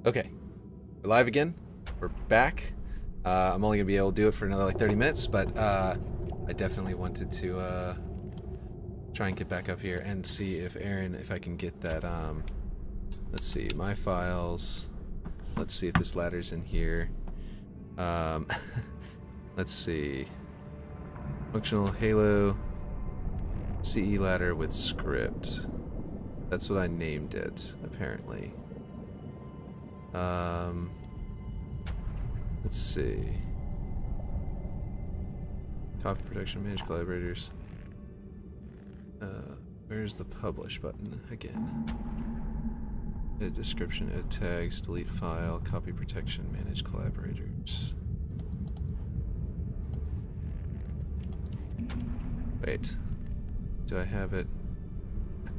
Okay, we're live again. We're back. I'm only gonna be able to do it for another like 30 minutes, but I definitely wanted to try and get back up here and see if if I can get that. Let's see, my files. Let's see if this ladder's in here. Let's see. Functional Halo CE ladder with script. That's what I named it, apparently. Let's see. Copy protection, manage collaborators. Where's the publish button again? Edit description, edit tags, delete file, copy protection, manage collaborators. Wait. Do I have it?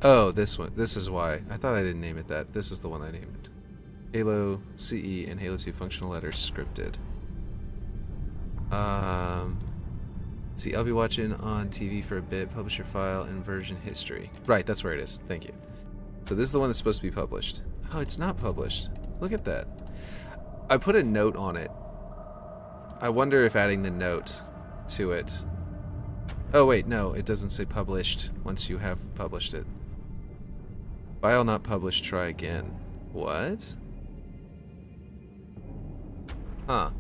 Oh, this one. This is why. I thought I didn't name it that. This is the one I named. Halo CE and Halo 2 functional letters scripted. See, I'll be watching on TV for a bit. Publish your file and version history. Right, that's where it is. Thank you. So this is the one that's supposed to be published. Oh, it's not published. Look at that. I put a note on it. I wonder if adding the note to it. Oh wait, no, it doesn't say published once you have published it. File not published, try again. What? Huh.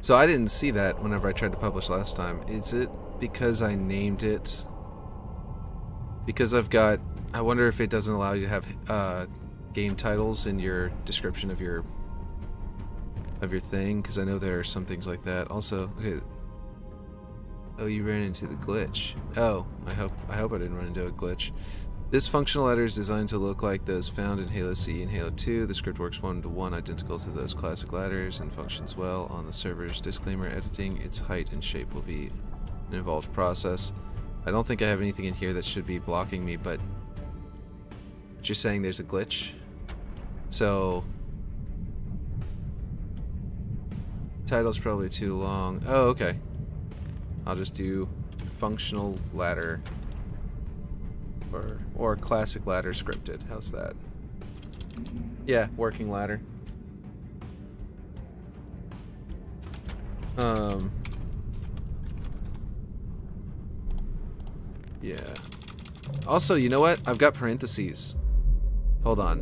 So I didn't see that whenever I tried to publish last time. Is it because I named it? Because I've got... I wonder if it doesn't allow you to have game titles in your description of your thing, because I know there are some things like that. Also, okay. Oh, you ran into the glitch. Oh, I hope I didn't run into a glitch. This functional ladder is designed to look like those found in Halo CE and Halo 2. The script works 1-to-1 identical to those classic ladders and functions well on the servers. Disclaimer, editing its height and shape will be an involved process. I don't think I have anything in here that should be blocking me, but you're saying there's a glitch? So title's probably too long. Oh, okay. I'll just do functional ladder or classic ladder scripted. How's that? Yeah, working ladder. Yeah. Also, you know what? I've got parentheses. Hold on.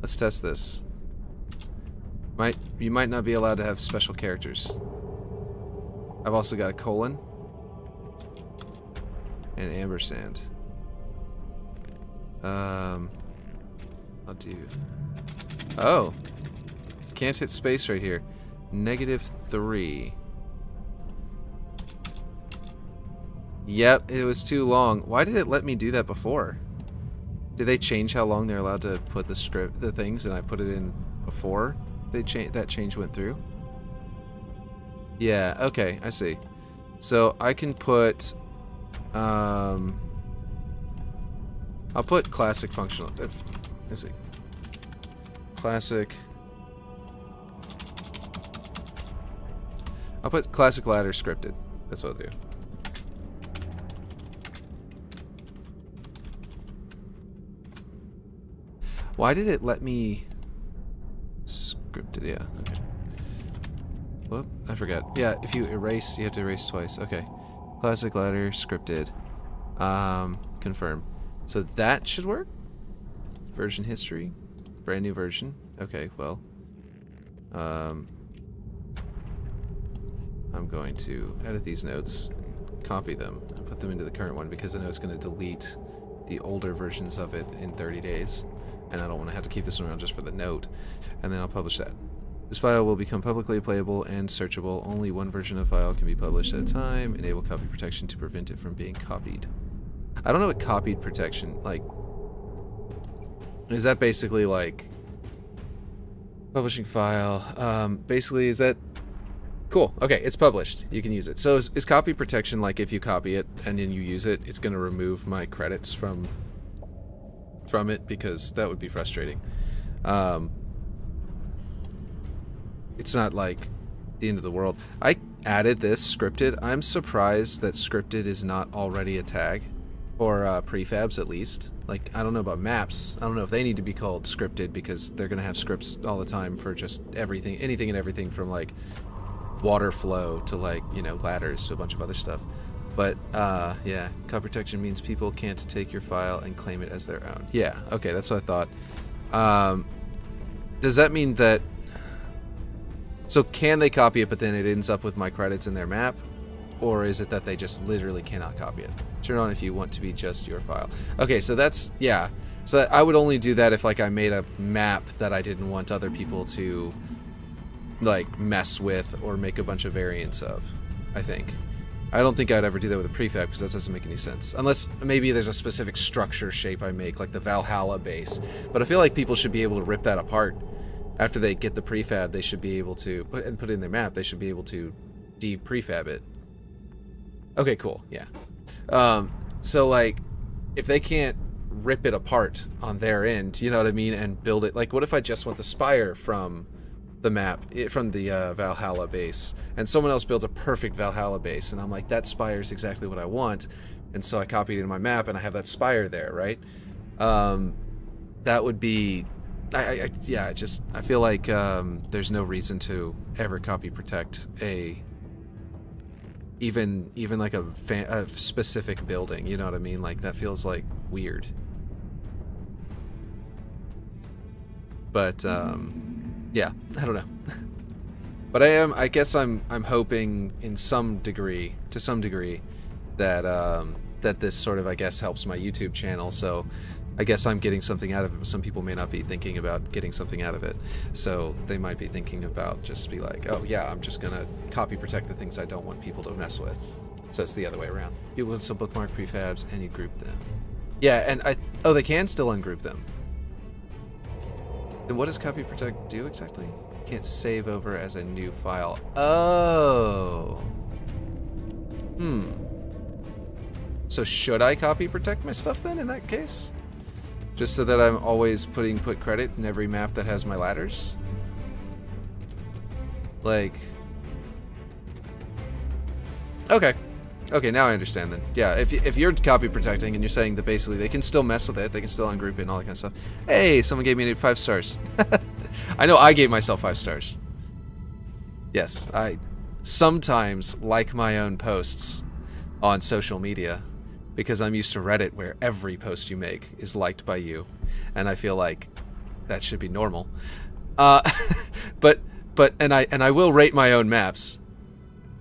Let's test this. You might not be allowed to have special characters. I've also got a colon and ampersand. I'll do... Oh! Can't hit space right here. -3. Yep, it was too long. Why did it let me do that before? Did they change how long they're allowed to put the things, and I put it in before that change went through? Yeah, okay, I see. So I can put I'll put classic functional. Let's see. Classic. I'll put classic ladder scripted. That's what I'll do. Why did it let me scripted? Yeah, okay. Whoop, I forgot. Yeah, if you erase, you have to erase twice. Okay. Classic ladder scripted. Confirm. So that should work? Version history. Brand new version. Okay, well. I'm going to edit these notes, copy them, and put them into the current one because I know it's going to delete the older versions of it in 30 days. And I don't want to have to keep this one around just for the note. And then I'll publish that. This file will become publicly playable and searchable. Only one version of the file can be published at a time. Enable copy protection to prevent it from being copied. I don't know what copied protection, like... Is that basically like... Publishing file. Basically, is that... Cool. Okay, it's published. You can use it. So is copy protection like if you copy it and then you use it, it's going to remove my credits from it? Because that would be frustrating. It's not like the end of the world. I added this scripted. I'm surprised that scripted is not already a tag, or prefabs at least. Like, I don't know about maps. I don't know if they need to be called scripted because they're gonna have scripts all the time for just everything, anything and everything from like water flow to like, you know, ladders to a bunch of other stuff. But yeah, copy protection means people can't take your file and claim it as their own. Yeah, okay, that's what I thought. Does that mean that... So can they copy it, but then it ends up with my credits in their map? Or is it that they just literally cannot copy it? Turn on if you want to be just your file. Okay, so that's... Yeah. So I would only do that if, like, I made a map that I didn't want other people to, like, mess with or make a bunch of variants of, I think. I don't think I'd ever do that with a prefab because that doesn't make any sense. Unless maybe there's a specific structure shape I make, like the Valhalla base. But I feel like people should be able to rip that apart. After they get the prefab, they should be able to, put it in their map, they should be able to de-prefab it. Okay, cool, yeah. So, like, if they can't rip it apart on their end, you know what I mean, and build it, like, what if I just want the spire from the map, from the Valhalla base, and someone else builds a perfect Valhalla base, and I'm like, that spire is exactly what I want, and so I copied it in my map, and I have that spire there, right? That would be... I feel like there's no reason to ever copy protect even like a specific building, you know what I mean? Like, that feels like weird. But yeah, I don't know. But I guess I'm hoping to some degree that that this sort of, I guess, helps my YouTube channel. So I guess I'm getting something out of it, but some people may not be thinking about getting something out of it. So they might be thinking about just be like, oh yeah, I'm just gonna copy protect the things I don't want people to mess with. So it's the other way around. People can still bookmark prefabs and you group them. Yeah, and they can still ungroup them. And what does copy protect do exactly? Can't save over as a new file. Oh. So should I copy protect my stuff then in that case? Just so that I'm always put credit in every map that has my ladders? Like... Okay. Okay, now I understand then. Yeah, if you're copy protecting and you're saying that basically they can still mess with it, they can still ungroup it and all that kind of stuff. Hey, someone gave me 5 stars. I know I gave myself 5 stars. Yes, I sometimes like my own posts on social media. Because I'm used to Reddit, where every post you make is liked by you, and I feel like that should be normal. But I will rate my own maps,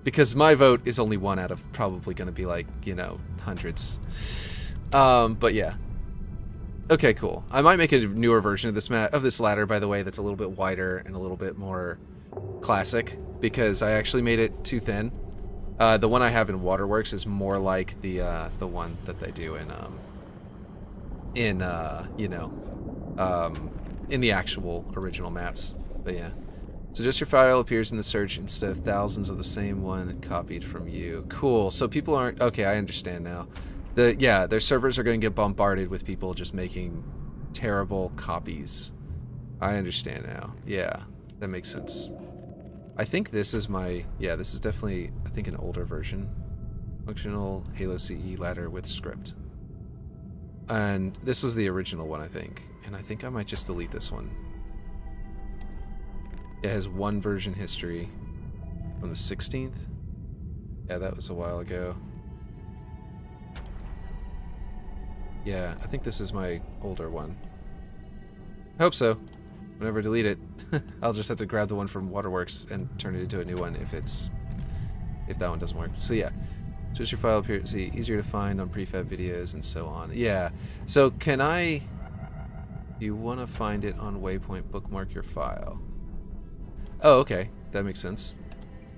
because my vote is only one out of probably going to be like, you know, hundreds. But yeah. Okay, cool. I might make a newer version of this this ladder, by the way, that's a little bit wider and a little bit more classic, because I actually made it too thin. The one I have in Waterworks is more like the one that they do in the actual original maps. But yeah. So just your file appears in the search instead of thousands of the same one copied from you. Cool. So people aren't... Okay, I understand now. Their servers are going to get bombarded with people just making terrible copies. I understand now. Yeah, that makes sense. I think this is my... Yeah, this is definitely, I think, an older version. Functional Halo CE ladder with script. And this was the original one, I think. And I think I might just delete this one. It has one version history from the 16th. Yeah, that was a while ago. Yeah, I think this is my older one. I hope so. Whenever I delete it, I'll just have to grab the one from Waterworks and turn it into a new one if that one doesn't work. So yeah, just your file appears, see, easier to find on prefab videos and so on. Yeah, so can I, if you want to find it on Waypoint, bookmark your file. Oh, okay, that makes sense.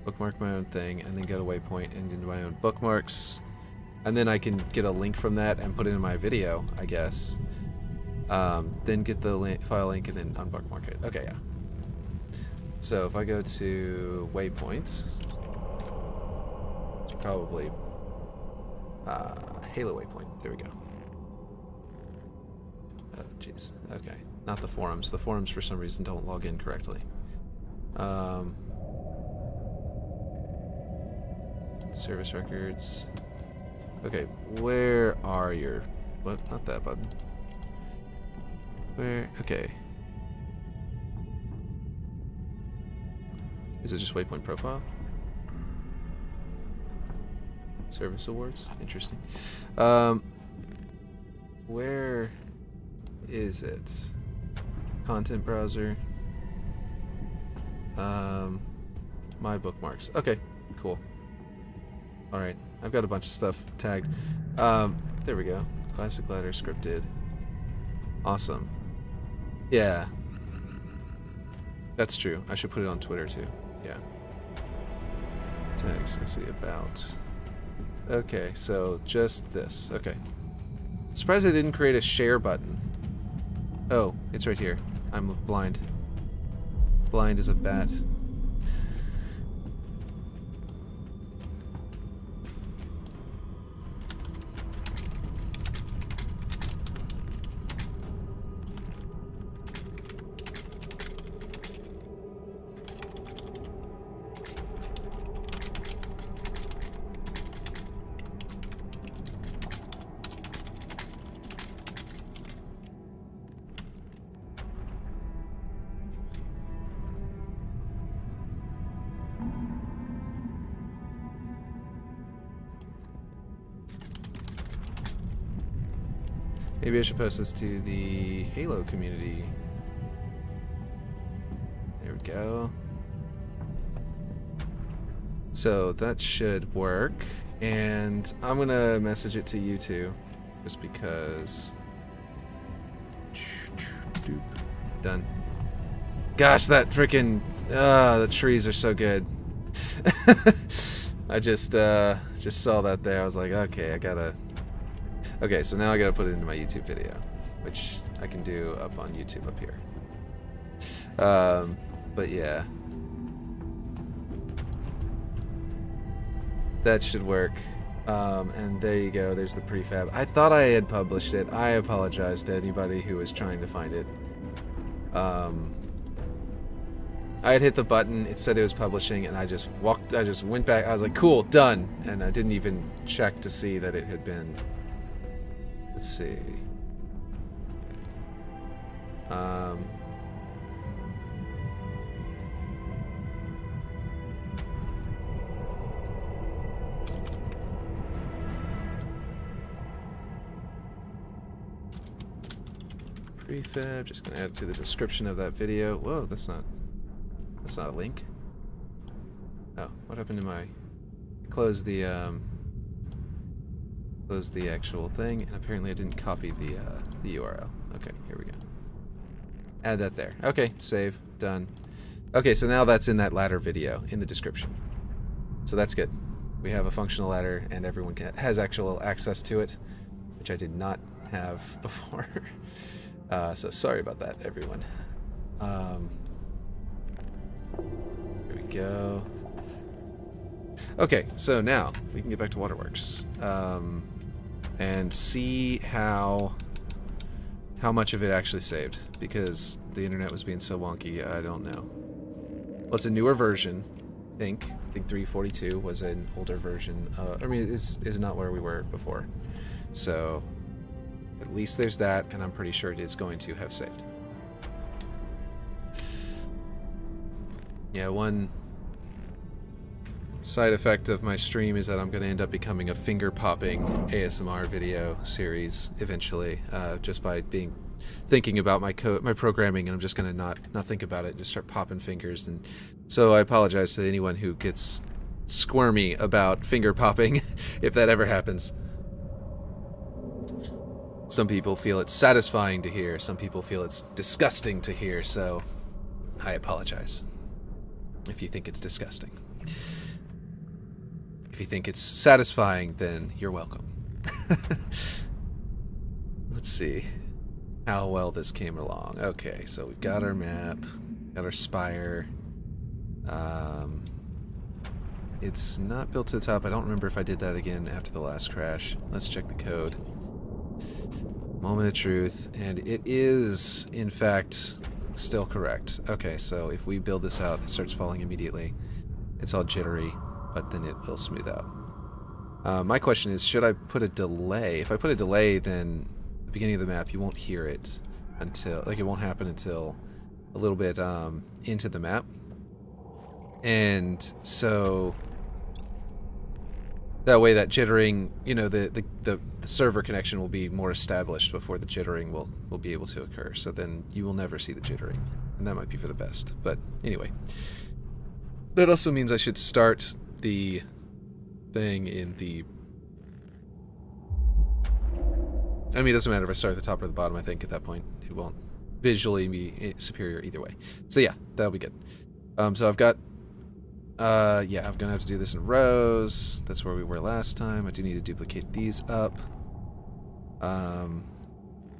Bookmark my own thing and then go to Waypoint and into my own bookmarks. And then I can get a link from that and put it in my video, I guess. Then get the file link and then unbookmark it. Okay, yeah. So if I go to Waypoint, it's probably Halo Waypoint. There we go. Oh, jeez. Okay. Not the forums. The forums, for some reason, don't log in correctly. Service records. Okay, where are your... What? Not that button. Where? Okay. Is it just waypoint profile? Service awards? Interesting. Where is it? Content browser. My bookmarks. Okay, cool. Alright, I've got a bunch of stuff tagged. There we go. Classic ladder scripted. Awesome. Yeah. That's true. I should put it on Twitter too. Yeah. Tags, I see about. Okay, so just this. Okay. Surprised I didn't create a share button. Oh, it's right here. I'm blind. Blind as a bat. Maybe I should post this to the Halo community. There we go. So that should work. And I'm gonna message it to you two, just because. Done. Gosh, that freaking the trees are so good. I just saw that there. I was like, okay, I gotta. Okay, so now I gotta put it into my YouTube video, which I can do up on YouTube up here. But yeah. That should work. And there you go, there's the prefab. I thought I had published it. I apologize to anybody who was trying to find it. I had hit the button, it said it was publishing, and I just went back, I was like, cool, done. And I didn't even check to see that it had been. Let's see. Prefab, just gonna add it to the description of that video. Whoa, that's not a link. Oh, what happened to my... Close the actual thing, and apparently I didn't copy the URL. Okay, here we go. Add that there. Okay, save, done. Okay, so now that's in that ladder video in the description. So that's good. We have a functional ladder, and everyone has actual access to it, which I did not have before. So sorry about that, everyone. Here we go. Okay, so now we can get back to Waterworks. And see how much of it actually saved, because the internet was being so wonky. I don't know. Well, it's a newer version. I think 342 was an older version. I mean, is not where we were before. So at least there's that, and I'm pretty sure it is going to have saved. Yeah, one side effect of my stream is that I'm going to end up becoming a finger-popping ASMR video series eventually, just by thinking about my programming, and I'm just going to not think about it and just start popping fingers. And so I apologize to anyone who gets squirmy about finger popping if that ever happens. Some people feel it's satisfying to hear, some people feel it's disgusting to hear, so I apologize if you think it's disgusting. If you think it's satisfying, then you're welcome. Let's see how well this came along. Okay, so we've got our map, got our spire. It's not built to the top. I don't remember if I did that again after the last crash. Let's check the code. Moment of truth, and it is, in fact, still correct. Okay, so if we build this out, it starts falling immediately. It's all jittery, but then it will smooth out. My question is, should I put a delay? If I put a delay, then at the beginning of the map, you won't hear it until, like, it won't happen until a little bit into the map. And so that way that jittering, you know, the server connection will be more established before the jittering will be able to occur. So then you will never see the jittering. And that might be for the best. But anyway. That also means I should start the thing in the... I mean, it doesn't matter if I start at the top or the bottom, I think, at that point. It won't visually be superior either way. So yeah, that'll be good. So I've got... yeah, I'm gonna have to do this in rows. That's where we were last time. I do need to duplicate these up.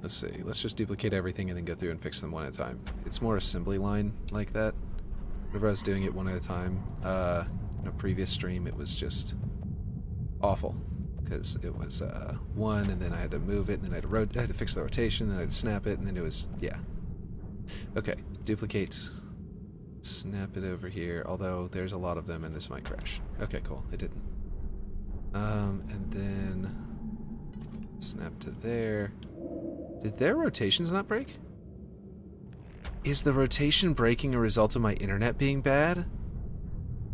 Let's see. Let's just duplicate everything and then go through and fix them one at a time. It's more assembly line like that. Whenever I was doing it one at a time, in a previous stream, it was just awful. Because it was one, and then I had to move it, and then I had to fix the rotation, then I had to snap it, and then it was, yeah. Okay, duplicate, snap it over here, although there's a lot of them, and this might crash. Okay, cool, it didn't. And then snap to there. Did their rotations not break? Is the rotation breaking a result of my internet being bad?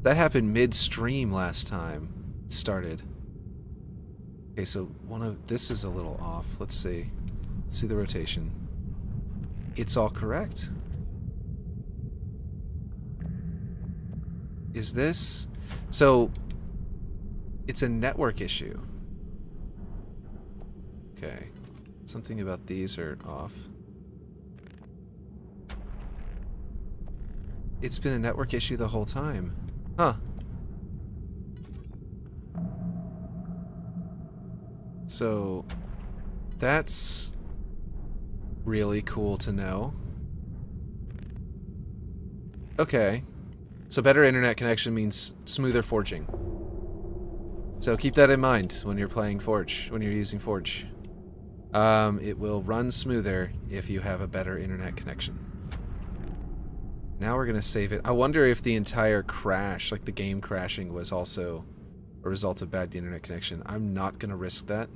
That happened mid-stream last time it started. Okay, so this is a little off. Let's see. Let's see the rotation. It's all correct. Is this... So, it's a network issue. Okay. Something about these are off. It's been a network issue the whole time. Huh. So, that's really cool to know. Okay. So better internet connection means smoother forging. So keep that in mind when you're playing Forge, when you're using Forge. It will run smoother if you have a better internet connection. Now we're going to save it. I wonder if the entire crash, like the game crashing, was also a result of bad internet connection. I'm not going to risk that.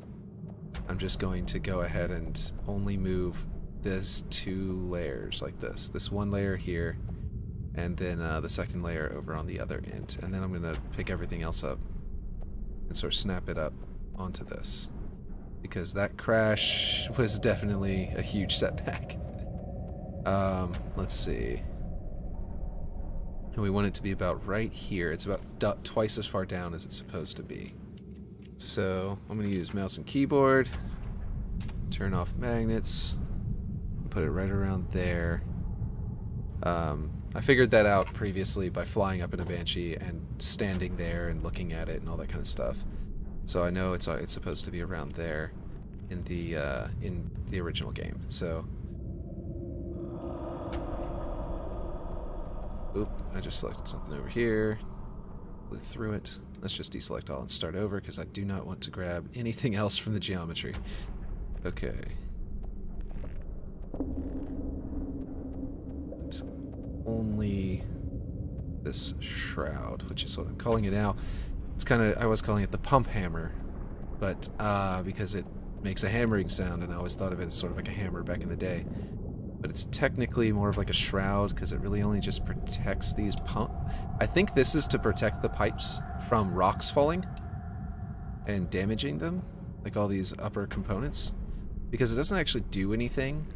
I'm just going to go ahead and only move this 2 layers like this. This one layer here, and then the second layer over on the other end. And then I'm going to pick everything else up and sort of snap it up onto this. Because that crash was definitely a huge setback. Let's see. And we want it to be about right here. It's about twice as far down as it's supposed to be. So I'm going to use mouse and keyboard, turn off magnets, and put it right around there. I figured that out previously by flying up in a Banshee and standing there and looking at it and all that kind of stuff. So I know it's supposed to be around there in the original game. So, oop, I just selected something over here. Blew through it. Let's just deselect all and start over because I do not want to grab anything else from the geometry. Okay. It's only this shroud, which is what I'm calling it now. It's kind of, I was calling it the pump hammer, but because it makes a hammering sound, and I always thought of it as sort of like a hammer back in the day. But it's technically more of like a shroud because it really only just protects these I think this is to protect the pipes from rocks falling and damaging them, like all these upper components, because it doesn't actually do anything.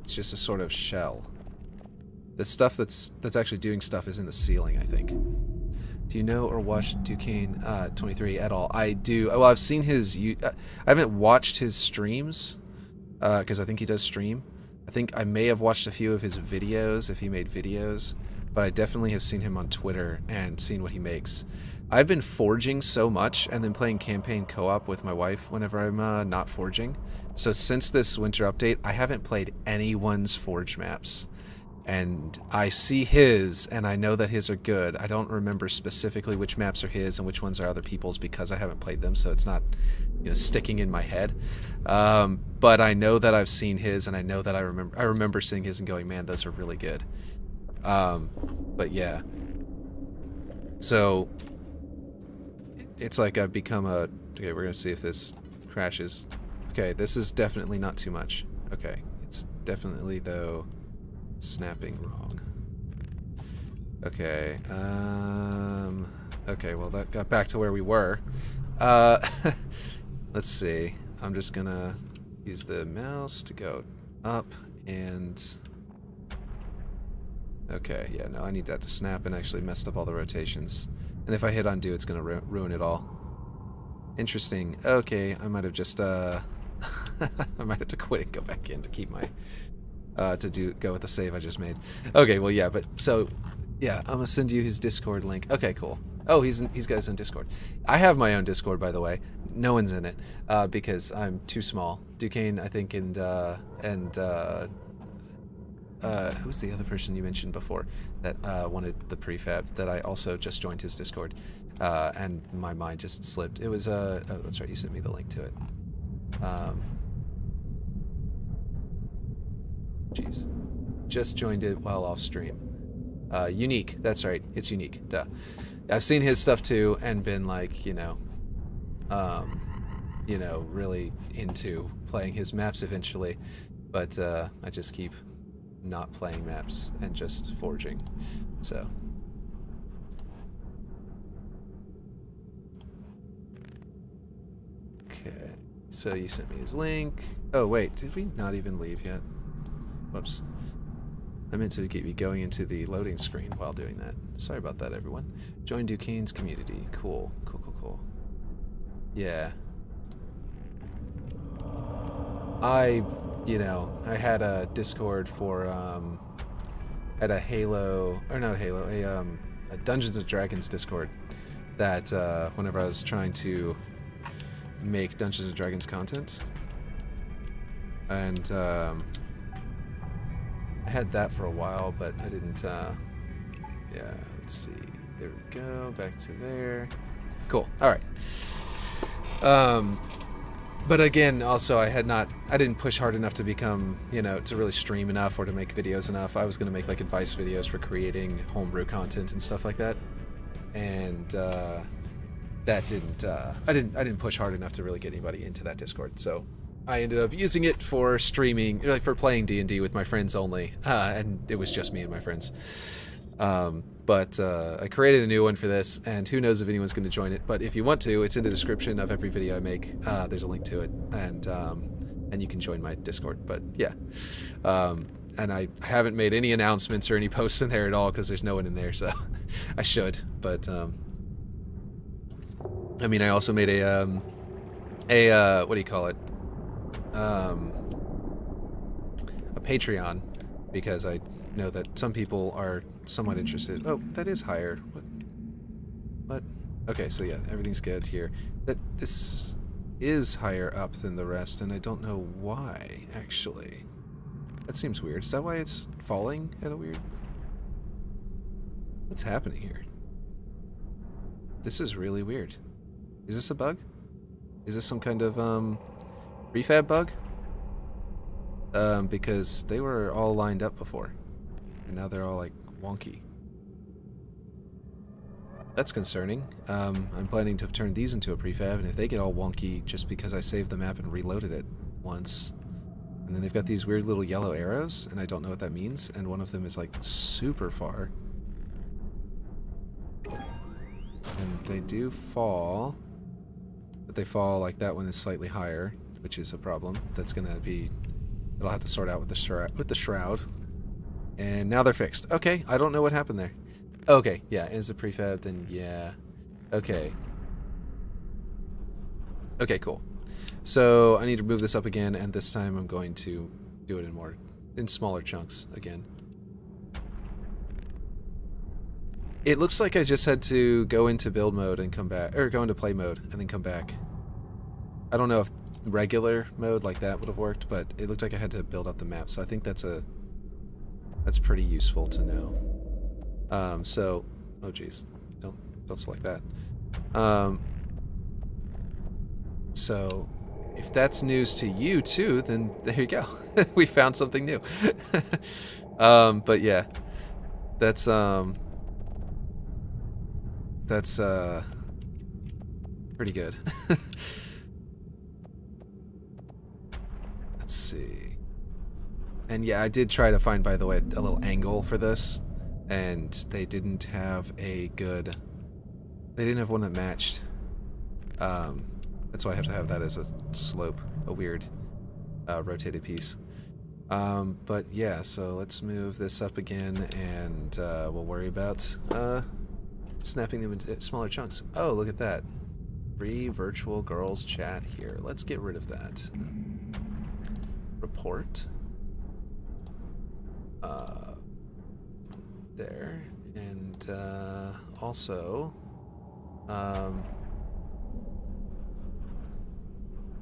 It's just a sort of shell. The stuff that's actually doing stuff is in the ceiling, I think. Do you know or watch Duquesne 23 at all? I do. Well, I've seen his... I haven't watched his streams, because I think he does stream. I think I may have watched a few of his videos, if he made videos, but I definitely have seen him on Twitter and seen what he makes. I've been forging so much and then playing campaign co-op with my wife whenever I'm not forging. So since this winter update, I haven't played anyone's Forge maps. And I see his, and I know that his are good. I don't remember specifically which maps are his and which ones are other people's because I haven't played them, so it's not, you know, sticking in my head. But I know that I've seen his, and I know that I remember seeing his and going, man, those are really good. But yeah. So it's like I've become a... Okay, we're gonna see if this crashes. Okay, this is definitely not too much. Okay, it's definitely, though, snapping wrong. Okay, okay, well, that got back to where we were. Let's see. I'm just gonna use the mouse to go up and... Okay, yeah, no, I need that to snap, and actually messed up all the rotations. And if I hit undo, it's gonna ruin it all. Interesting. Okay, I might have just, I might have to quit and go back in to keep my, go with the save I just made. Okay, well, yeah, but, so, yeah, I'm gonna send you his Discord link. Okay, cool. Oh, he's got his own Discord. I have my own Discord, by the way. No one's in it, because I'm too small. Duquesne, I think, and who's the other person you mentioned before that wanted the prefab, that I also just joined his Discord, and my mind just slipped. It was, oh, that's right, you sent me the link to it. Jeez. Just joined it while off stream. Unique, that's right, it's Unique, duh. I've seen his stuff too, and been like, you know, really into playing his maps eventually, but I just keep not playing maps and just forging, so. Okay, so you sent me his link. Oh wait, did we not even leave yet? Whoops. I meant to be going into the loading screen while doing that. Sorry about that, everyone. Join Duquesne's community. Cool, cool, cool, cool. Yeah. I had a Discord for, had a Halo, or not a Halo, a Dungeons & Dragons Discord that, whenever I was trying to make Dungeons & Dragons content, and, I had that for a while, but I didn't, yeah, let's see, there we go, back to there. Cool, alright. But again, also, I didn't push hard enough to become, to really stream enough or to make videos enough. I was going to make, like, advice videos for creating homebrew content and stuff like that. And, that didn't, I didn't push hard enough to really get anybody into that Discord. So I ended up using it for streaming, like, for playing D&D with my friends only. And it was just me and my friends. But I created a new one for this, and who knows if anyone's going to join it. But if you want to, it's in the description of every video I make. There's a link to it, and you can join my Discord. But yeah, and I haven't made any announcements or any posts in there at all because there's no one in there. So I should. But I mean, I also made a what do you call it? A Patreon, because I know that some people are somewhat interested. Oh, that is higher. What? Okay, so yeah, everything's good here. This is higher up than the rest, and I don't know why, actually. That seems weird. Is that why it's falling at a weird... What's happening here? This is really weird. Is this a bug? Is this some kind of, prefab bug? Because they were all lined up before, and now they're all, like, wonky. That's concerning. I'm planning to turn these into a prefab, and if they get all wonky just because I saved the map and reloaded it once, and then they've got these weird little yellow arrows, and I don't know what that means, and one of them is, like, super far. And they do fall, but they fall like that one is slightly higher, which is a problem. That's gonna be... It'll have to sort out with the shroud. And now they're fixed. Okay, I don't know what happened there. Okay, yeah, is it prefab? Then yeah. Okay. Okay, cool. So I need to move this up again, and this time I'm going to do it in smaller chunks again. It looks like I just had to go into build mode and come back, or go into play mode and then come back. I don't know if regular mode like that would have worked, but it looked like I had to build up the map, so I think that's pretty useful to know. So, oh geez, don't select that. So, if that's news to you too, then there you go. We found something new. But yeah, that's pretty good. Let's see. And yeah, I did try to find, by the way, a little angle for this, and they didn't have a good... They didn't have one that matched. That's why I have to have that as a slope, a weird rotated piece. But yeah, so let's move this up again, and we'll worry about snapping them into smaller chunks. Oh, look at that. Free virtual girls chat here. Let's get rid of that. Report. There. And also...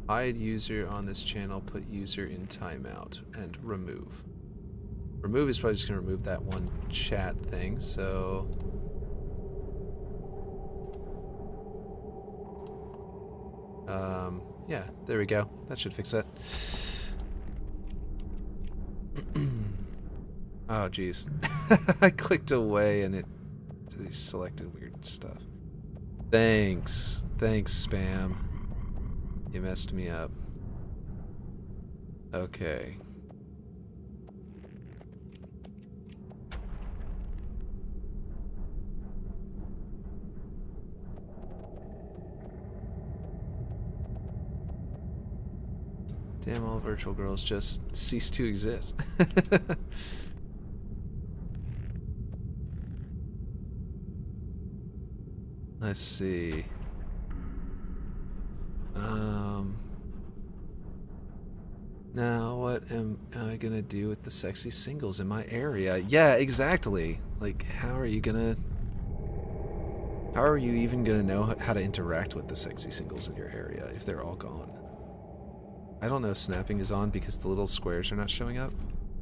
hide user on this channel, put user in timeout, and remove. Remove is probably just going to remove that one chat thing, so... yeah, there we go. That should fix that. Oh, jeez. I clicked away and it selected weird stuff. Thanks. Thanks, spam. You messed me up. Okay. Damn, all virtual girls just cease to exist. Let's see. Now what am I gonna do with the sexy singles in my area? Yeah, exactly. Like, how are you even gonna know how to interact with the sexy singles in your area if they're all gone? I don't know if snapping is on because the little squares are not showing up.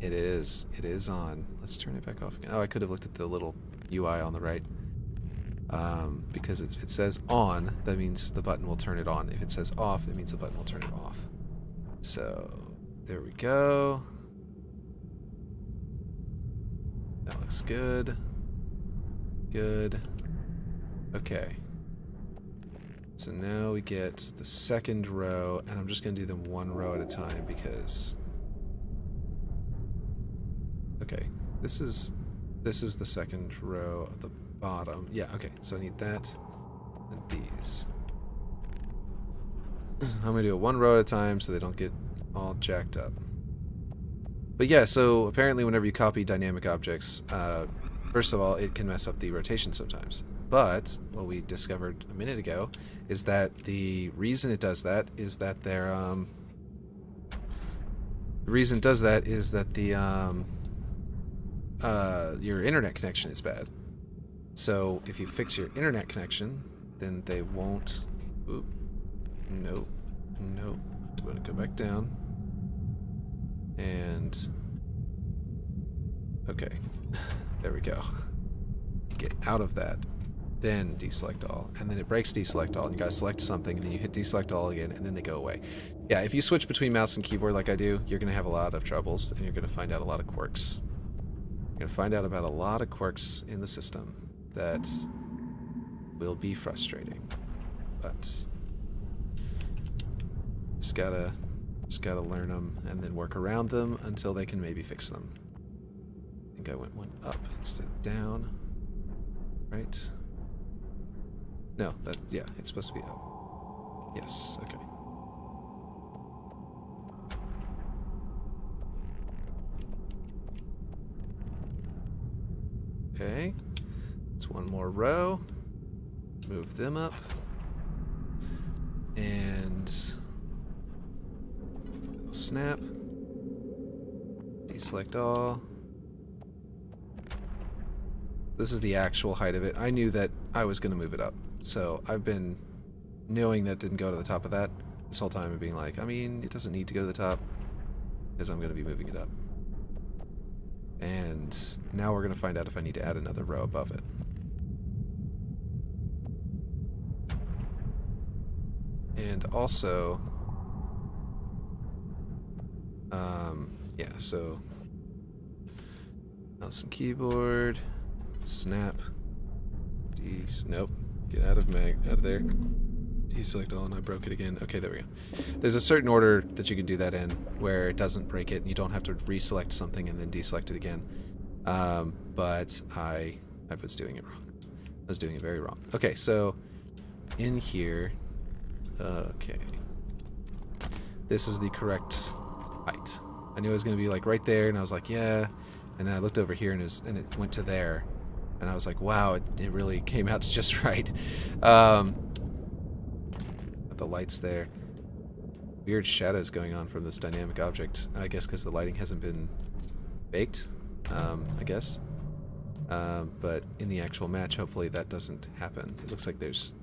It is. It is on. Let's turn it back off again. Oh, I could have looked at the little UI on the right. Because if it says on, that means the button will turn it on. If it says off, it means the button will turn it off. So, there we go. That looks good. Good. Okay. So now we get the second row, and I'm just going to do them one row at a time because... Okay, this is the second row of the bottom. Yeah, okay, so I need that and these. I'm going to do it one row at a time so they don't get all jacked up. But yeah, so apparently whenever you copy dynamic objects, first of all, it can mess up the rotation sometimes. But what we discovered a minute ago is that the reason it does that is that your internet connection is bad. So if you fix your internet connection, then they won't... Oop. Nope. Nope. I'm going to go back down. And... Okay. There we go. Get out of that. Then deselect all. And then it breaks deselect all. And you gotta select something, and then you hit deselect all again, and then they go away. Yeah, if you switch between mouse and keyboard like I do, you're gonna have a lot of troubles, and you're gonna find out a lot of quirks. You're gonna find out about a lot of quirks in the system that will be frustrating. But just gotta learn them and then work around them until they can maybe fix them. I think I went one up instead of down. Right? No, yeah, it's supposed to be up. Yes, okay. Okay, it's one more row. Move them up. And snap. Deselect all. This is the actual height of it. I knew that I was going to move it up. So I've been knowing that didn't go to the top of that this whole time and being like, I mean, it doesn't need to go to the top because I'm going to be moving it up. And now we're going to find out if I need to add another row above it. And also, yeah, so mouse and keyboard, snap, nope, get out of there, Deselect all and I broke it again. Okay, there we go. There's a certain order that you can do that in where it doesn't break it and you don't have to reselect something and then deselect it again. But I was doing it wrong. I was doing it very wrong. Okay, so in here, okay. This is the correct height. I knew it was going to be like right there, and I was like, yeah. And then I looked over here, and it went to there, and I was like, wow, it really came out just right. Got the lights there. Weird shadows going on from this dynamic object. I guess because the lighting hasn't been baked. I guess. But in the actual match, hopefully that doesn't happen. It looks like there's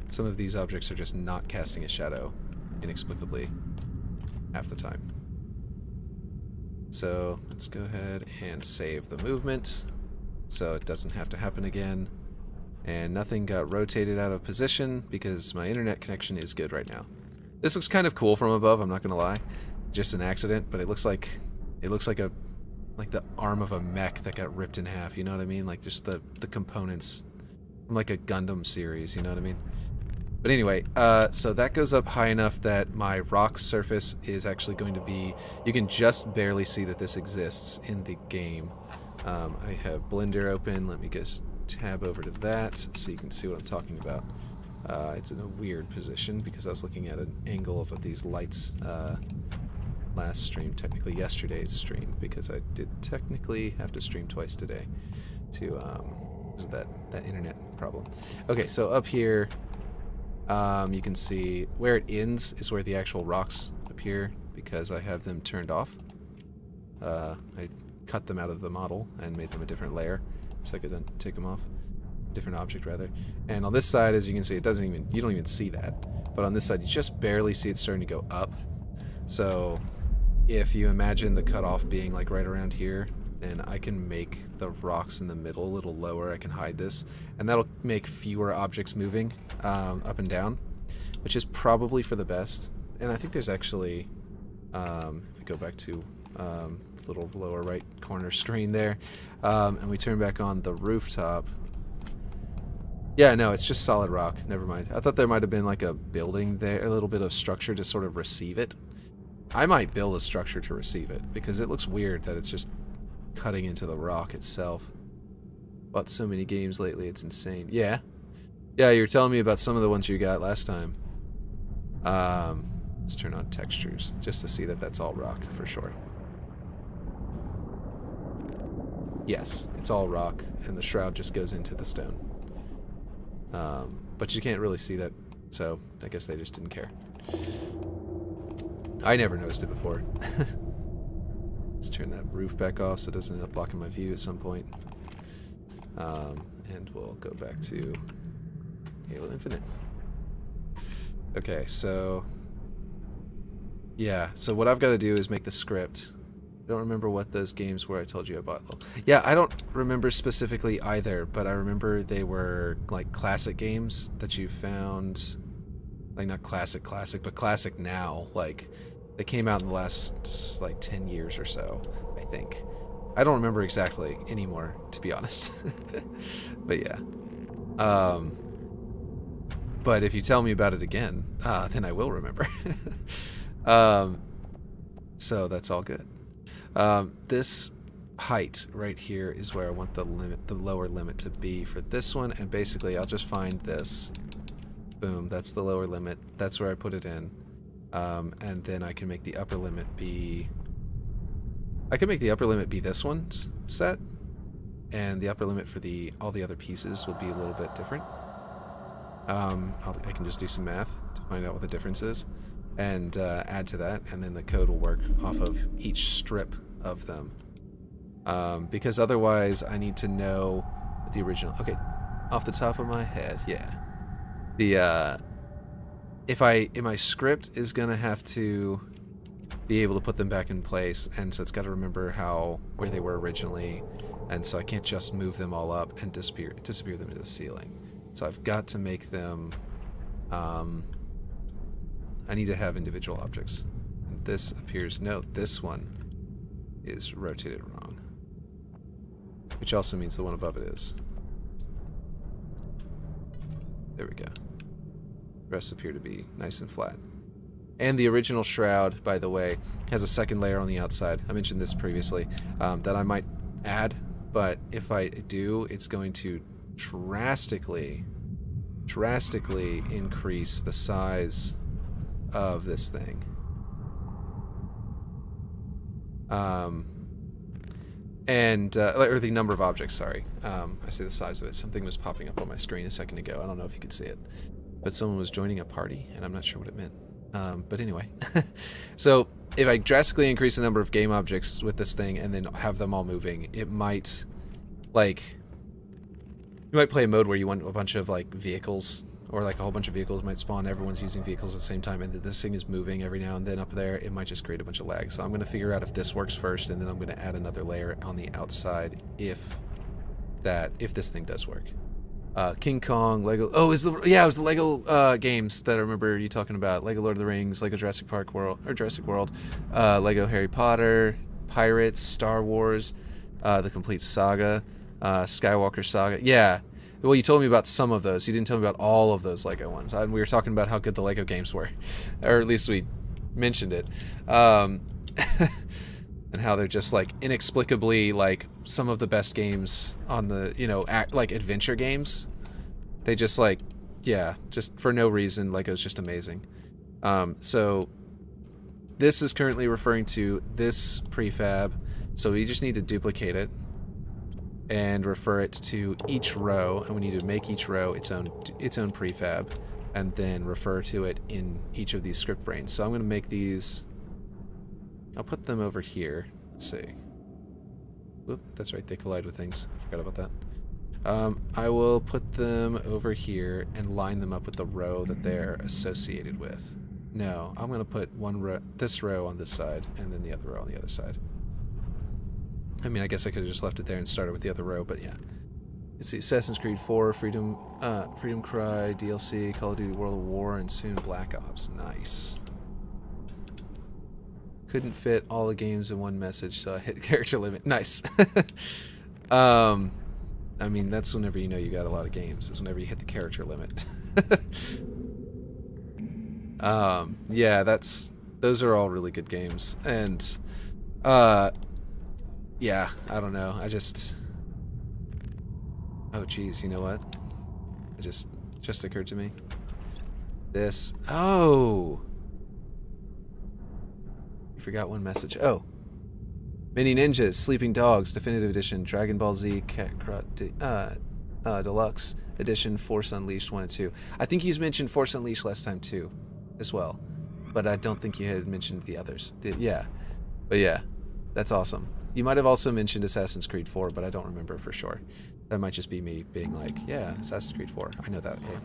some of these objects are just not casting a shadow inexplicably half the time. So let's go ahead and save the movement so it doesn't have to happen again. And nothing got rotated out of position because my internet connection is good right now. This looks kind of cool from above, I'm not gonna lie. Just an accident, but it looks like the arm of a mech that got ripped in half, you know what I mean? Like just the components from like a Gundam series, you know what I mean? But anyway, so that goes up high enough that my rock surface is actually going to be... You can just barely see that this exists in the game. I have Blender open. Let me just tab over to that so you can see what I'm talking about. It's in a weird position because I was looking at an angle of these lights last stream, technically yesterday's stream, because I did technically have to stream twice today to that internet problem. Okay, so up here... you can see where it ends is where the actual rocks appear because I have them turned off. I cut them out of the model and made them a different layer so I could then take them off. Different object rather. And on this side, as you can see, it doesn't even, you don't even see that. But on this side, you just barely see it starting to go up. So if you imagine the cutoff being like right around here, then I can make the rocks in the middle a little lower. I can hide this, and that'll make fewer objects moving up and down, which is probably for the best. And I think there's actually, if we go back to the little lower right corner screen there, and we turn back on the rooftop. Yeah, no, it's just solid rock. Never mind. I thought there might have been like a building there, a little bit of structure to sort of receive it. I might build a structure to receive it because it looks weird that it's just cutting into the rock itself. Bought so many games lately, it's insane. Yeah, you were telling me about some of the ones you got last time. Let's turn on textures just to see that that's all rock for sure. Yes, it's all rock, and the shroud just goes into the stone. But you can't really see that, so I guess they just didn't care. I never noticed it before. Let's turn that roof back off so it doesn't end up blocking my view at some point. And we'll go back to Halo Infinite. Okay, so... yeah, so what I've got to do is make the script. I don't remember what those games were I told you about. Yeah, I don't remember specifically either, but I remember they were like classic games that you found... like not classic, but classic now. Like, they came out in the last, like, 10 years or so, I think. I don't remember exactly anymore, to be honest. But yeah. But if you tell me about it again, then I will remember. So that's all good. This height right here is where I want the lower limit to be for this one, and basically I'll just find this. Boom, that's the lower limit. That's where I put it in. And then I can make the upper limit be... I can make the upper limit be this one's set, and the upper limit for all the other pieces will be a little bit different. I can just do some math to find out what the difference is, and add to that, and then the code will work off of each strip of them. Because otherwise I need to know what the original... Okay, off the top of my head, yeah. If my script is gonna have to be able to put them back in place, and so it's got to remember where they were originally, and so I can't just move them all up and disappear them into the ceiling. So I've got to make them. I need to have individual objects. And this appears. No, this one is rotated wrong, which also means the one above it is. There we go. The rest appear to be nice and flat. And the original shroud, by the way, has a second layer on the outside. I mentioned this previously, that I might add, but if I do, it's going to drastically increase the size of this thing. Or the number of objects, sorry. I say the size of it. Something was popping up on my screen a second ago. I don't know if you could see it. But someone was joining a party, and I'm not sure what it meant. But anyway. So, if I drastically increase the number of game objects with this thing and then have them all moving, it might, like... You might play a mode where you want a bunch of, like, vehicles, or, like, a whole bunch of vehicles might spawn. Everyone's using vehicles at the same time, and this thing is moving every now and then up there. It might just create a bunch of lag. So I'm going to figure out if this works first, and then I'm going to add another layer on the outside if this thing does work. King Kong, Lego... Oh, it was the Lego games that I remember you talking about. Lego Lord of the Rings, Lego Jurassic World, Lego Harry Potter, Pirates, Star Wars, the complete saga, Skywalker Saga. Yeah. Well, you told me about some of those. You didn't tell me about all of those Lego ones. We were talking about how good the Lego games were. Or at least we mentioned it. And how they're just, like, inexplicably, like, some of the best games on the, you know, like, adventure games. They just, like, yeah, just for no reason, Lego's just amazing. So, this is currently referring to this prefab, so we just need to duplicate it and refer it to each row, and we need to make each row its own prefab, and then refer to it in each of these script brains. So I'm going to make these... I'll put them over here. Let's see. Whoop, that's right, they collide with things. I forgot about that. I will put them over here and line them up with the row that they're associated with. No, I'm going to put this row on this side, and then the other row on the other side. I mean, I guess I could have just left it there and started with the other row, but yeah. It's the Assassin's Creed 4, Freedom Cry, DLC, Call of Duty World of War, and soon Black Ops. Nice. Couldn't fit all the games in one message, so I hit character limit. Nice. I mean, that's whenever you know you got a lot of games, is whenever you hit the character limit. Yeah, those are all really good games. And, yeah, I don't know. Oh, geez, you know what? It just occurred to me. Oh! You forgot one message. Oh. Mini Ninjas, Sleeping Dogs, Definitive Edition, Dragon Ball Z, Deluxe Edition, Force Unleashed 1 and 2. I think you mentioned Force Unleashed last time, too, as well. But I don't think you had mentioned the others. Yeah. But yeah, that's awesome. You might have also mentioned Assassin's Creed 4, but I don't remember for sure. That might just be me being like, yeah, Assassin's Creed 4. I know that game.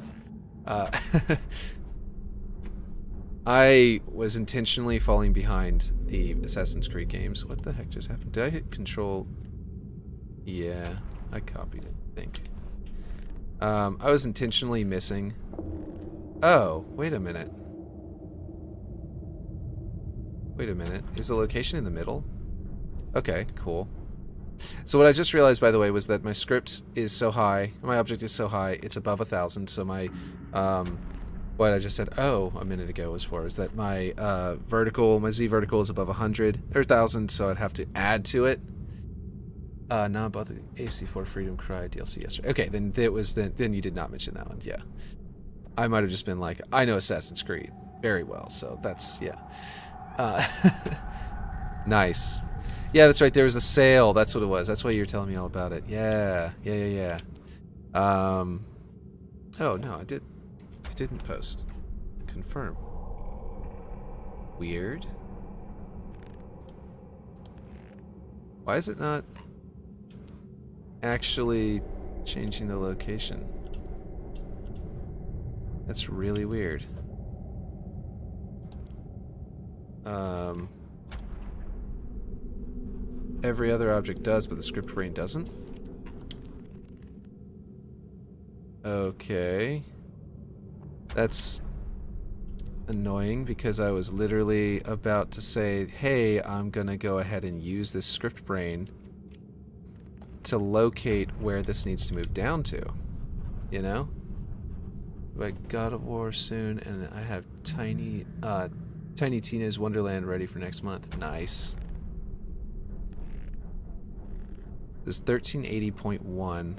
I was intentionally falling behind the Assassin's Creed games. What the heck just happened? Did I hit Control? Yeah, I copied it, I think. I was intentionally missing... Oh, wait a minute. Wait a minute. Is the location in the middle? Okay, cool. So what I just realized, by the way, was that my script is so high, my object is so high, it's above 1,000, so my, what I just said, a minute ago is that my, my Z vertical is above 100, or 1,000, so I'd have to add to it. Not about the AC4 Freedom Cry DLC yesterday. Okay, then you did not mention that one, yeah. I might have just been like, I know Assassin's Creed very well, so that's, yeah. Nice. Yeah, that's right. There was a sale. That's what it was. That's why you were telling me all about it. Yeah. Oh no, I didn't post. Confirm. Weird. Why is it not actually changing the location? That's really weird. Every other object does, but the script brain doesn't. Okay. That's annoying because I was literally about to say, hey, I'm gonna go ahead and use this script brain to locate where this needs to move down to. You know? by God of War soon, and I have Tiny Tina's Wonderland ready for next month. Nice. This is 1380.1.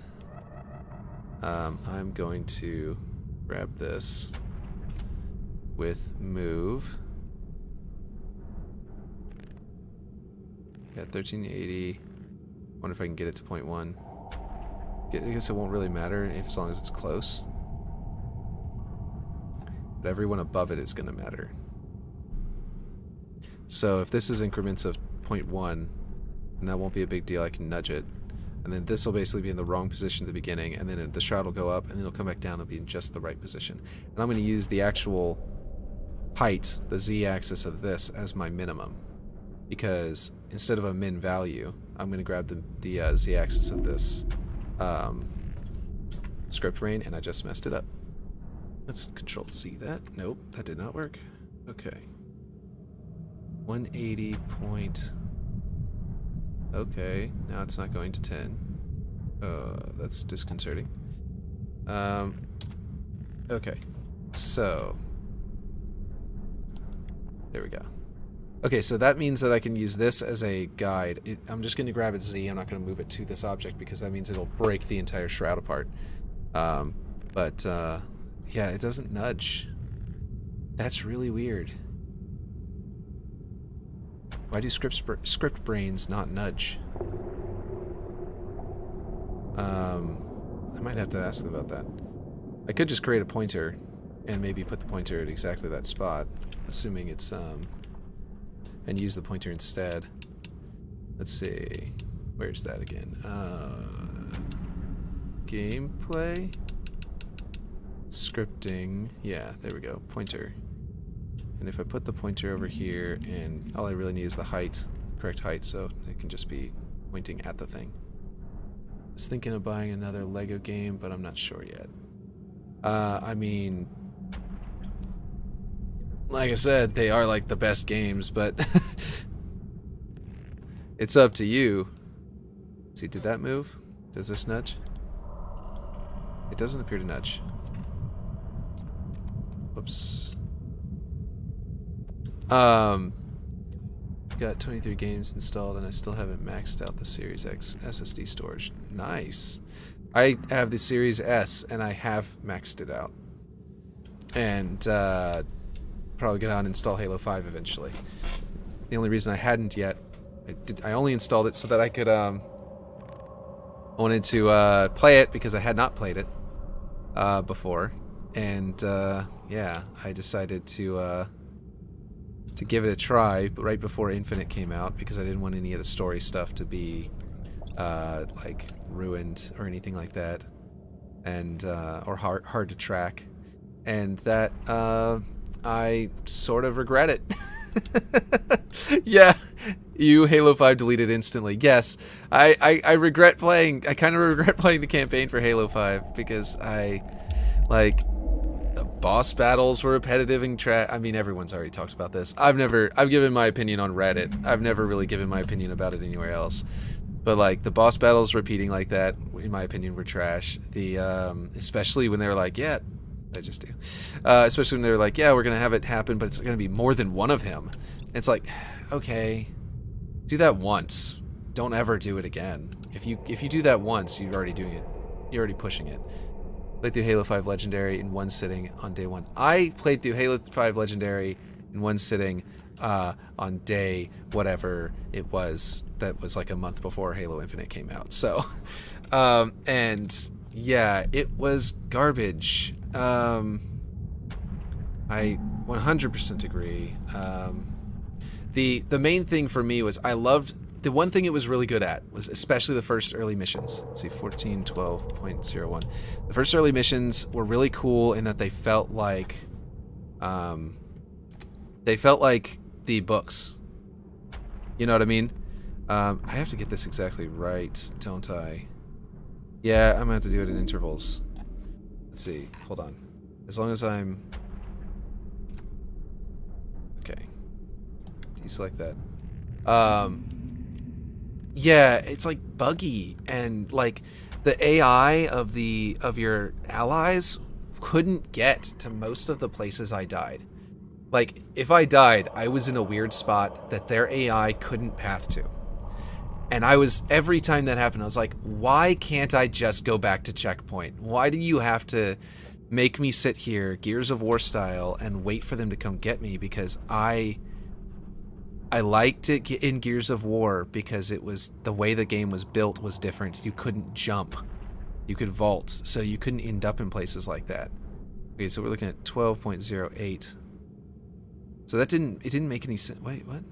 I'm going to grab this with move. Yeah, 1380. Wonder if I can get it to 0.1. I guess it won't really matter as long as it's close. But everyone above it is going to matter. So if this is increments of 0.1, and that won't be a big deal, I can nudge it. And then this will basically be in the wrong position at the beginning, and then the shroud will go up, and then it'll come back down and be in just the right position. And I'm going to use the actual height, the z-axis of this, as my minimum. Because instead of a min value, I'm going to grab the z-axis of this script brain, and I just messed it up. Let's Control-Z that. Nope, that did not work. Okay. 180 point... Okay, now it's not going to 10. That's disconcerting. Okay, so... There we go. Okay, so that means that I can use this as a guide. I'm just going to grab its Z. I'm not going to move it to this object because that means it'll break the entire shroud apart. Yeah, it doesn't nudge. That's really weird. Why do script brains not nudge? I might have to ask them about that. I could just create a pointer and maybe put the pointer at exactly that spot, assuming it's and use the pointer instead. Let's see. Where's that again? Gameplay? Scripting. Yeah, there we go. Pointer. And if I put the pointer over here, and all I really need is the height, the correct height, so it can just be pointing at the thing. I was thinking of buying another Lego game, but I'm not sure yet. I mean, like I said, they are like the best games, but it's up to you. Let's see, did that move? Does this nudge? It doesn't appear to nudge. Whoops. Got 23 games installed, and I still haven't maxed out the Series X SSD storage. Nice. I have the Series S, and I have maxed it out. And probably gonna uninstall Halo 5 eventually. The only reason I hadn't yet, I only installed it so that I could I wanted to play it because I had not played it before, and yeah, I decided to give it a try right before Infinite came out because I didn't want any of the story stuff to be like ruined or anything like that, and or hard to track, and that I sort of regret it. Yeah, you Halo 5 deleted instantly. Yes, I regret playing. I kind of regret playing the campaign for Halo 5 because I like. Boss battles were repetitive and I mean, everyone's already talked about this. I've given my opinion on Reddit. I've never really given my opinion about it anywhere else. But like the boss battles repeating like that, in my opinion, were trash. The especially when they were like, yeah, I just do. Especially when they were like, yeah, we're gonna have it happen, but it's gonna be more than one of him. It's like, okay, do that once. Don't ever do it again. If you do that once, you're already doing it. You're already pushing it. Played through Halo 5 Legendary in one sitting on day one. I played through Halo 5 Legendary in one sitting on day whatever it was. That was like a month before Halo Infinite came out. So, and yeah, it was garbage. I 100% agree. The main thing for me was I loved... The one thing it was really good at was especially the first early missions. Let's see, 14.12.01. The first early missions were really cool in that they felt like the books. You know what I mean? I have to get this exactly right, don't I? Yeah, I'm gonna have to do it in intervals. Let's see. Hold on. As long as I'm... Okay. Deselect that. Yeah, it's like buggy, and like the AI of your allies couldn't get to most of the places I died. Like, if I died, I was in a weird spot that their AI couldn't path to. And every time that happened, I was like, why can't I just go back to checkpoint? Why do you have to make me sit here, Gears of War style, and wait for them to come get me? Because I liked it in Gears of War because it was, the way the game was built was different. You couldn't jump. You could vault, so you couldn't end up in places like that. Okay, so we're looking at 12.08. So it didn't make any sense. Wait, what?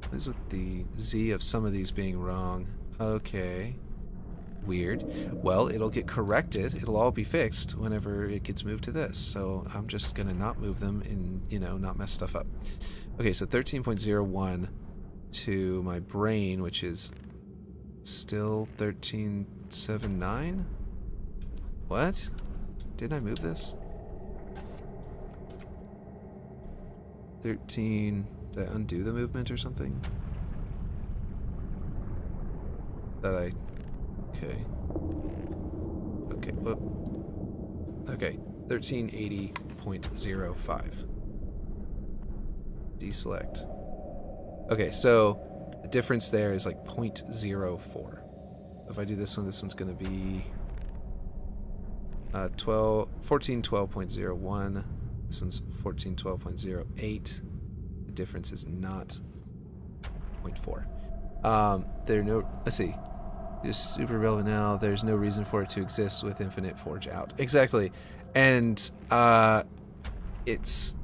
What is with the Z of some of these being wrong? Okay. Weird. Well, it'll get corrected. It'll all be fixed whenever it gets moved to this. So I'm just going to not move them and, not mess stuff up. Okay, so 13.01 to my brain, which is still 13.79? What? Did I move this? 13... Did I undo the movement or something? Okay. Okay, whoop. Okay, 1380.05. Deselect. Okay, so the difference there is like 0.04. If I do this one's going to be 1412.01. This one's 1412.08. The difference is not 0.4. Let's see. Just super relevant now. There's no reason for it to exist with Infinite Forge out. Exactly. And it's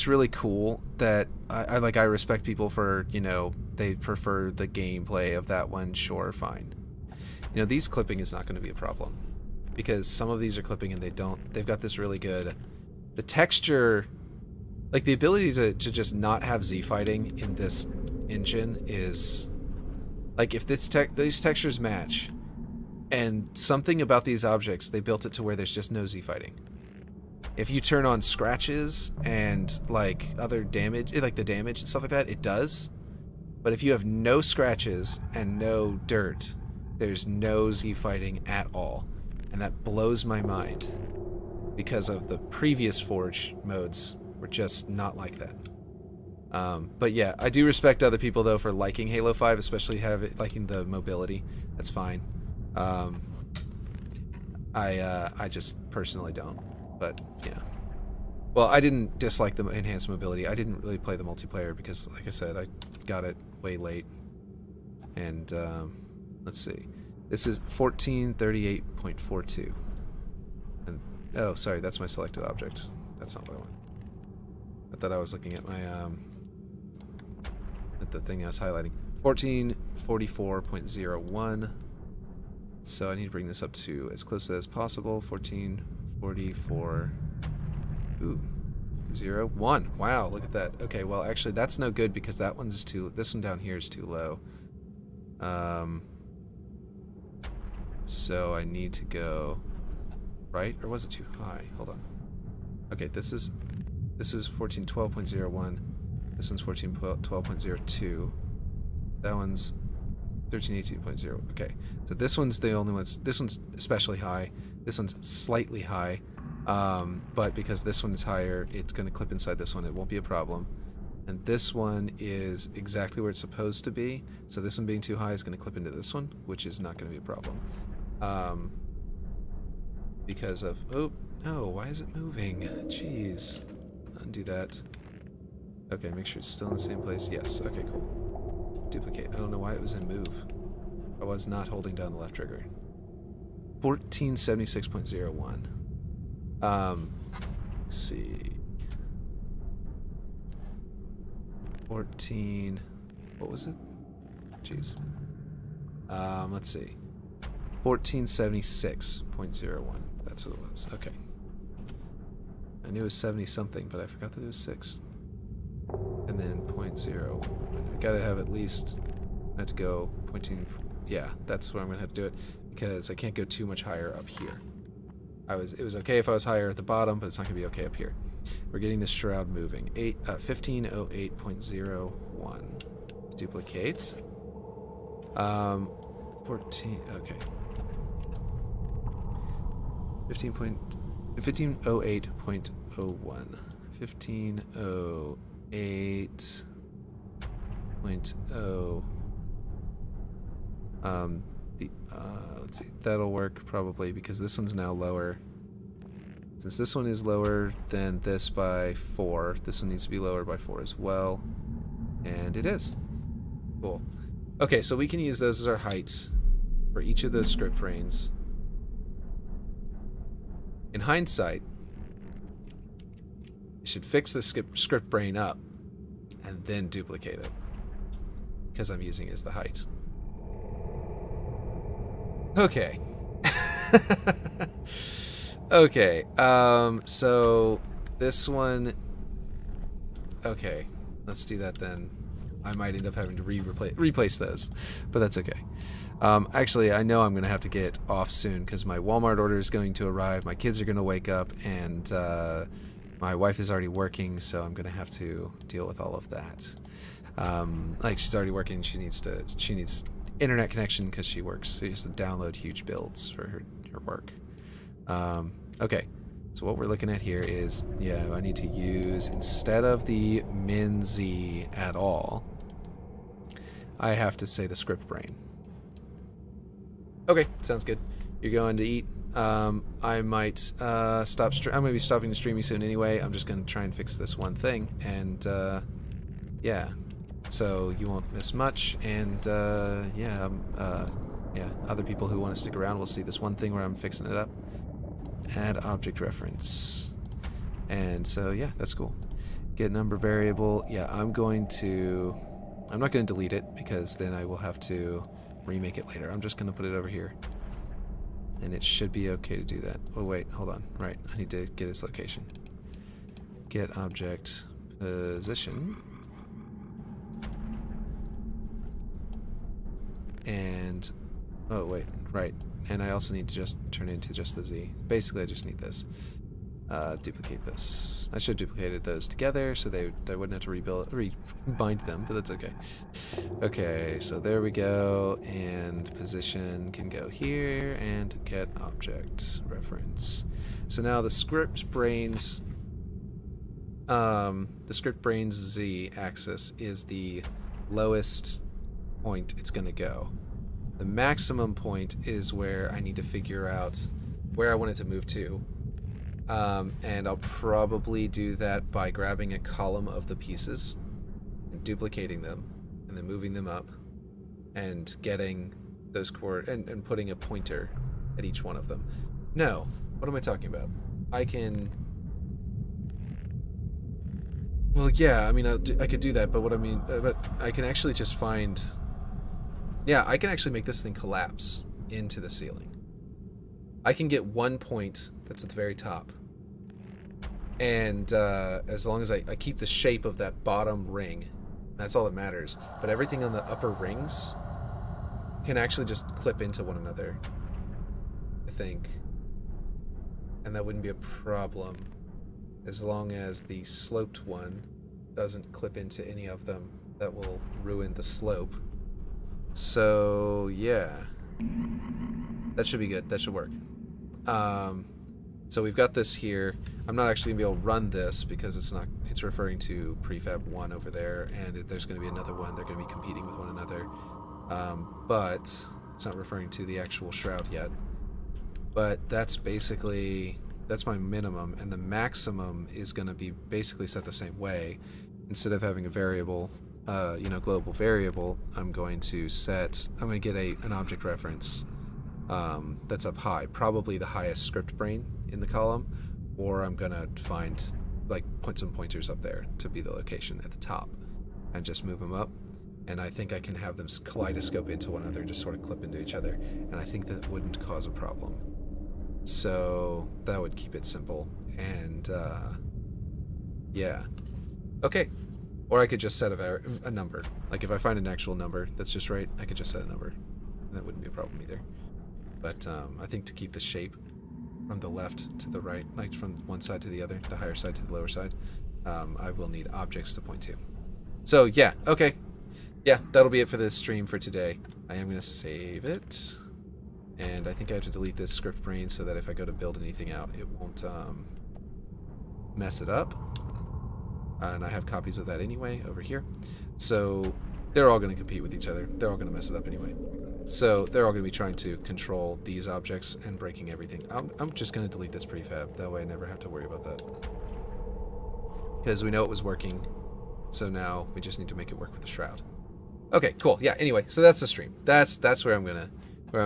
really cool that I respect people for, they prefer the gameplay of that one. Sure, fine. These clipping is not going to be a problem because some of these are clipping and they've got this really good, the texture, like the ability to just not have Z fighting in this engine is, like, if these textures match, and something about these objects, they built it to where there's just no Z fighting. If you turn on scratches and like other damage, like the damage and stuff like that, it does. But if you have no scratches and no dirt, there's no Z fighting at all. And that blows my mind because of the previous Forge modes were just not like that. But yeah, I do respect other people though for liking Halo 5, especially liking the mobility. That's fine. I just personally don't. But yeah. Well, I didn't dislike the enhanced mobility. I didn't really play the multiplayer because, like I said, I got it way late. And let's see. This is 1438.42. And oh, sorry, that's my selected object. That's not what I want. I thought I was looking at my at the thing I was highlighting. 1444.01. So I need to bring this up to as close as possible. 1444. Ooh. 01. Wow, look at that. Okay, well actually that's no good because that one's this one down here is too low. So I need to go right, or was it too high? Hold on. Okay, this is 1412.01. This one's 1412.02. That one's 1382.0. Okay, so this one's the only one. This one's especially high. This one's slightly high. But because this one is higher, it's going to clip inside this one. It won't be a problem. And this one is exactly where it's supposed to be. So this one being too high is going to clip into this one, which is not going to be a problem. Because of... Oh, no, why is it moving? Jeez. Undo that. Okay, make sure it's still in the same place. Yes, okay, cool. Duplicate. I don't know why it was in move. I was not holding down the left trigger. 1476.01. Let's see. 14... What was it? Jeez. Let's see. 1476.01. That's what it was. Okay. I knew it was 70 something, but I forgot that it was 6. And then 0.0. I gotta have at least... I have to go pointing... Yeah, that's where I'm gonna have to do it, because I can't go too much higher up here. It was okay if I was higher at the bottom, but it's not gonna be okay up here. We're getting this shroud moving. 1508.01. Duplicate. 14. Okay. 1508.01. 1508.0. Let's see. That'll work probably because this one's now lower. Since this one is lower than this by 4, this one needs to be lower by 4 as well. And it is. Cool. Okay, so we can use those as our heights for each of those script brains. In hindsight, I should fix the script brain up and then duplicate it because I'm using it as the height. Okay. Okay, so this one... Okay, let's do that then. I might end up having to replace those, but that's okay. Actually, I know I'm going to have to get off soon because my Walmart order is going to arrive, my kids are going to wake up, and my wife is already working, so I'm going to have to deal with all of that. Like, she's already working, she needs internet connection because she works, so she has to download huge builds for her work. Okay, so what we're looking at here is, yeah, I need to use, instead of the min-z at all, I have to say the script brain. Okay, sounds good. You're going to eat. I might stop. I'm going to be stopping the streaming soon anyway. I'm just going to try and fix this one thing, and yeah, so you won't miss much. And yeah, other people who want to stick around will see this one thing where I'm fixing it up. Add object reference, and so yeah, that's cool. Get number variable. Yeah, I'm not going to delete it because then I will have to remake it later. I'm just going to put it over here, and it should be okay to do that. Oh wait, hold on. Right, I need to get its location. Get object position, and oh wait, right. And I also need to just turn it into just the Z. Basically, I just need this. Duplicate this. I should have duplicated those together so I wouldn't have to rebind them, but that's okay. Okay, so there we go. And position can go here, and get object reference. So now the script brains Z axis is the lowest point it's going to go. The maximum point is where I need to figure out where I want it to move to. And I'll probably do that by grabbing a column of the pieces and duplicating them and then moving them up and getting those and putting a pointer at each one of them. No, what am I talking about? I can... Well, yeah, I mean, I could do that, but what I mean... but I can actually just find... Yeah, I can actually make this thing collapse into the ceiling. I can get one point that's at the very top. And as long as I keep the shape of that bottom ring, that's all that matters. But everything on the upper rings can actually just clip into one another, I think. And that wouldn't be a problem as long as the sloped one doesn't clip into any of them. That will ruin the slope. So yeah, that should be good. That should work. So we've got this here. I'm not actually gonna be able to run this because it's referring to prefab 1 over there, and there's gonna be another one. They're gonna be competing with one another, but it's not referring to the actual shroud yet. But that's my minimum, and the maximum is gonna be basically set the same way. Instead of having a variable, global variable, I'm going to get an object reference that's up high, probably the highest script brain in the column, or I'm gonna find, put some pointers up there to be the location at the top and just move them up. And I think I can have them kaleidoscope into one another, just sort of clip into each other, and I think that wouldn't cause a problem. So that would keep it simple, and yeah. Okay. Or I could just set a number. Like if I find an actual number that's just right, I could just set a number. That wouldn't be a problem either. But I think to keep the shape from the left to the right, like from one side to the other, the higher side to the lower side, I will need objects to point to. So yeah, okay. Yeah, that'll be it for this stream for today. I am going to save it. And I think I have to delete this script brain so that if I go to build anything out, it won't mess it up. And I have copies of that anyway over here. So they're all going to compete with each other. They're all going to mess it up anyway. So they're all going to be trying to control these objects and breaking everything. I'm just going to delete this prefab. That way I never have to worry about that. Because we know it was working. So now we just need to make it work with the shroud. Okay, cool. Yeah, anyway, so that's the stream. That's where I'm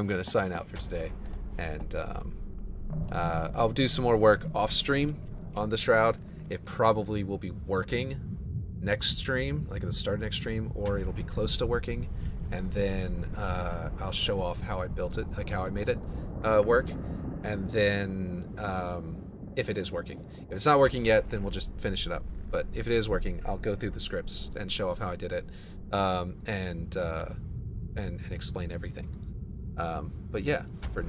gonna sign out for today. And I'll do some more work off stream on the shroud. It probably will be working next stream, like at the start of next stream, or it'll be close to working. And then I'll show off how I built it, like how I made it work. And then if it is working. If it's not working yet, then we'll just finish it up. But if it is working, I'll go through the scripts and show off how I did it, and explain everything. But yeah, for